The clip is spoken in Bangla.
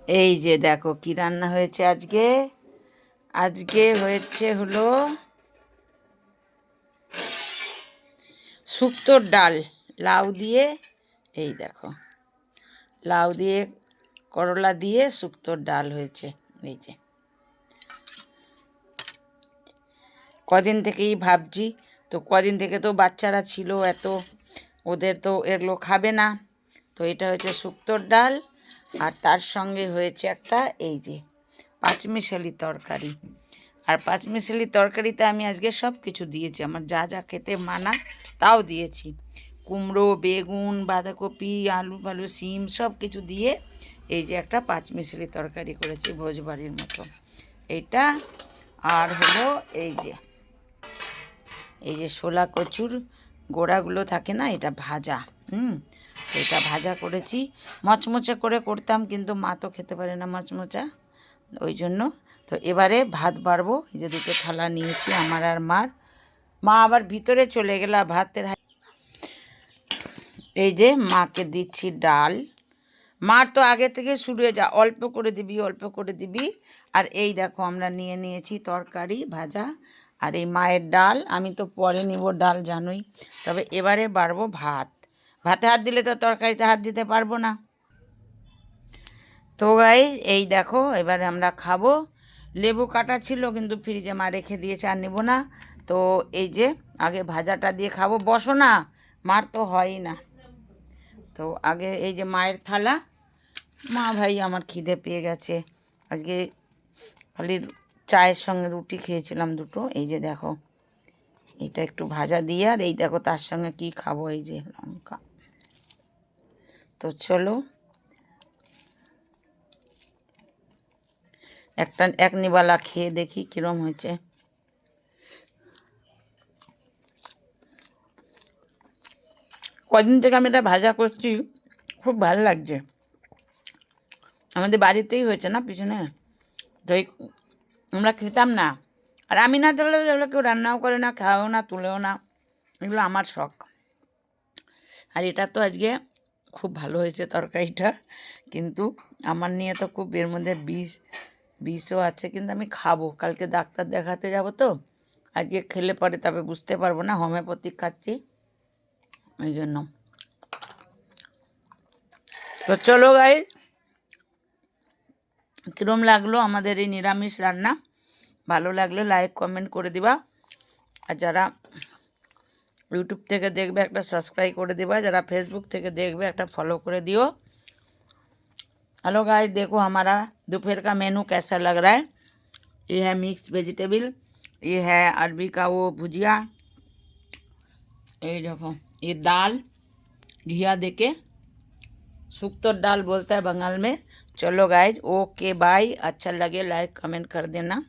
এই যে দেখো কি রান্না হয়েছে আজকে। আজকে হয়েছে হলো শুক্তোর ডাল, লাউ দিয়ে। এই দেখো লাউ দিয়ে করলা দিয়ে শুক্তোর ডাল হয়েছে। এই যে কদিন থেকেই ভাবছি, তো কদিন থেকে তো বাচ্চারা ছিল এত, ওদের তো এগুলো খাবে না, তো এটা হয়েছে শুক্তোর ডাল। আর তার সঙ্গে হয়েছে একটা এই যে পাঁচমিশালি তরকারি। আর পাঁচমিশালি তরকারিতে আমি আজকে সব কিছু দিয়েছি, আমার যা যা খেতে মানা তাও দিয়েছি। কুমড়ো, বেগুন, বাঁধাকপি, আলু ফালু, শিম সব কিছু দিয়ে এই যে একটা পাঁচমিশালি তরকারি করেছি ভোজবাড়ির মতো এইটা। আর হলো এই যে শোলা কচুর গোড়াগুলো থাকে না, এটা ভাজা। এটা ভাজা করেছি, মচমচে করে করতাম, কিন্তু মা তো খেতে পারে না মচমচা, ওই জন্য। তো এবারে ভাত বাড়বো, এই যে দুটো থালা নিয়েছি আমার আর মার। মা আবার ভিতরে চলে গেলা ভাতের। এই যে মাকে দিচ্ছি ডাল। মার তো আগে থেকে শুরু হয়ে যা, অল্প করে দিবি অল্প করে দিবি। আর এই দেখো আমরা নিয়ে নিয়েছি তরকারি ভাজা, আর এই মায়ের ডাল। আমি তো পরে নিব ডাল জানোই, তবে এবারে বাড়বো ভাত। ভাতে হাত দিলে তো তরকারিতে হাত দিতে পারবো না। তো গাই এই দেখো এবারে আমরা খাবো। লেবু কাটা ছিল কিন্তু ফ্রিজে মা রেখে দিয়েছে, আর নেবো না। তো এই যে আগে ভাজাটা দিয়ে খাবো, বসো না, মার তো হয়ই না। তো আগে এই যে মায়ের থালা। মা ভাই আমার খিদে পেয়ে গেছে আজকে, খালি চায়ের সঙ্গে রুটি খেয়েছিলাম দুটো। এই যে দেখো এটা একটু ভাজা দিয়ে, আর এই দেখো তার সঙ্গে কি খাবো, এই যে লঙ্কা। তো চলো এক নিবালা খেয়ে দেখি কিরম হয়েছে। কদিন থেকে আমি এটা ভাজা করছি, খুব ভালো লাগছে। আমাদের বাড়িতেই হয়েছে না পিছনে, তো আমরা খেতাম না। আর আমি না দিলে এগুলো কেউ রান্নাও করে না, খাওয়াও না, তুলেও না, এগুলো আমার শখ। আর এটা তো আজকে খুব ভালো হয়েছে তরকারিটা, কিন্তু আমার নিয়ে তো খুব এর মধ্যে বিষও আছে, কিন্তু আমি খাবো, কালকে ডাক্তার দেখাতে যাব তো। আজকে খেলে পরে তবে বুঝতে পারবো না, হোমিওপ্যাথিক খাচ্ছি ওই জন্য। তো চলো গাইস, কীরম লাগলো আমাদের এই নিরামিষ রান্না? ভালো লাগলে লাইক কমেন্ট করে দিবা, আর যারা यूट्यूब থেকে দেখবে একটা সাবস্ক্রাইব করে দিবা, যারা फेसबुक থেকে দেখবে একটা फॉलो করে दियो। हेलो गाइस, देखो हमारा दोपहर का मेनू कैसा लग रहा है। ये है मिक्स वेजिटेबल, ये है अरबी का वो भुजिया, ये देखो ये दाल घिया देके, शुक्तोर दाल बोलता है बंगाल में। चलो गाइस, ओके बाय, अच्छा लगे लाइक कमेंट कर देना।